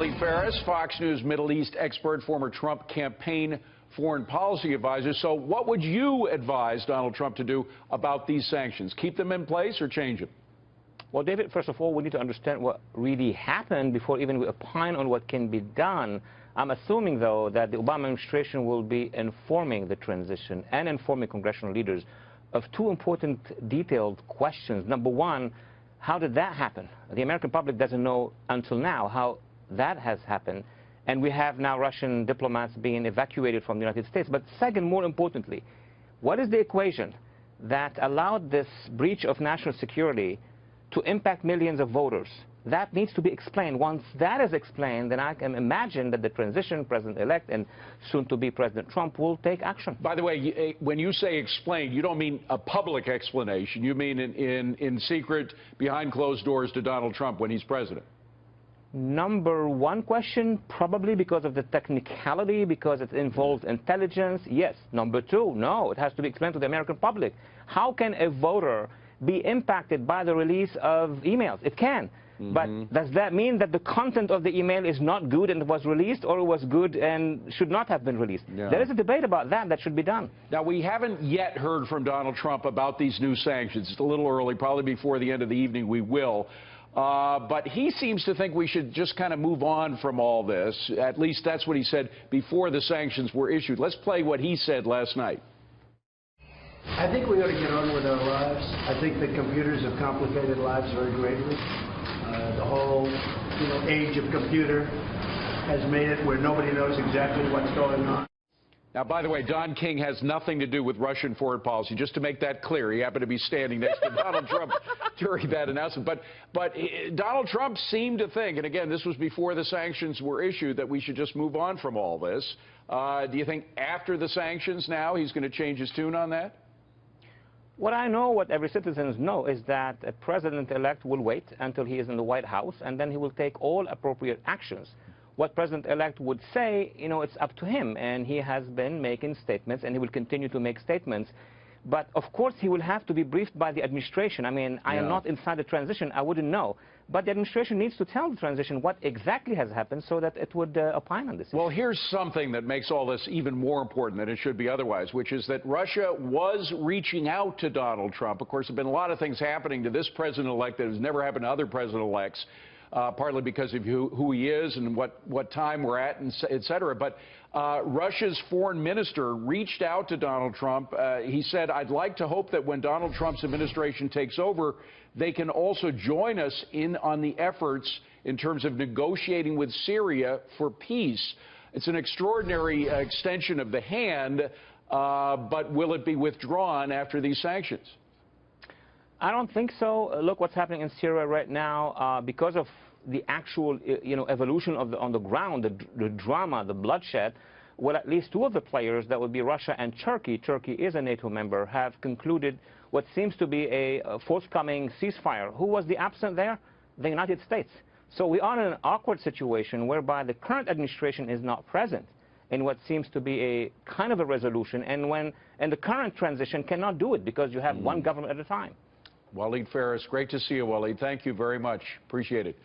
Walid Phares, Fox News Middle East expert, former Trump campaign foreign policy advisor. So what would you advise Donald Trump to do about these sanctions? Keep them in place or change them? Well, David, first of all, we need to understand what really happened before even we opine on what can be done. I'm assuming, though, that the Obama administration will be informing the transition and informing congressional leaders of two important detailed questions. Number one, how did that happen? The American public doesn't know until now how that has happened. And we have now Russian diplomats being evacuated from the United States. But second, more importantly, what is the equation that allowed this breach of national security to impact millions of voters? That needs to be explained. Once that is explained, then I can imagine that the transition president-elect and soon-to-be President Trump will take action. By the way, when you say explained, you don't mean a public explanation. You mean in secret, behind closed doors to Donald Trump when he's president. Number one question, probably because of the technicality, because it involves intelligence, yes. Number two, no, it has to be explained to the American public. How can a voter be impacted by the release of emails? It can. But does that mean that the content of the email is not good and was released, or it was good and should not have been released? Yeah. There is a debate about that should be done. Now, we haven't yet heard from Donald Trump about these new sanctions. It's a little early. Probably before the end of the evening we will. But he seems to think we should just kind of move on from all this. At least that's what he said before the sanctions were issued. Let's play what he said last night. I think we ought to get on with our lives. I think that computers have complicated lives very greatly. The whole age of computer has made it where nobody knows exactly what's going on. Now, by the way, Don King has nothing to do with Russian foreign policy. Just to make that clear, he happened to be standing next to Donald Trump during that announcement. But Donald Trump seemed to think, and again, this was before the sanctions were issued, that we should just move on from all this. Do you think after the sanctions now he's going to change his tune on that? What I know, what every citizen knows, is that a president-elect will wait until he is in the White House, and then he will take all appropriate actions. What President-elect would say, it's up to him, and he has been making statements, and he will continue to make statements. But, of course, he will have to be briefed by the administration. I mean, I am not inside the transition. I wouldn't know. But the administration needs to tell the transition what exactly has happened so that it would opine on this issue. Well, here's something that makes all this even more important than it should be otherwise, which is that Russia was reaching out to Donald Trump. Of course, there have been a lot of things happening to this president-elect that has never happened to other president-elects. Partly because of who he is and what time we're at, and et cetera. But Russia's foreign minister reached out to Donald Trump. He said, I'd like to hope that when Donald Trump's administration takes over, they can also join us on the efforts in terms of negotiating with Syria for peace. It's an extraordinary extension of the hand, but will it be withdrawn after these sanctions? I don't think so. Look what's happening in Syria right now. Because of the actual, evolution on the ground, the drama, the bloodshed, well, at least two of the players, that would be Russia and Turkey. Turkey is a NATO member, have concluded what seems to be a forthcoming ceasefire. Who was the absent there? The United States. So we are in an awkward situation whereby the current administration is not present in what seems to be a kind of a resolution, and the current transition cannot do it because you have one government at a time. Walid Phares, great to see you, Walid. Thank you very much. Appreciate it.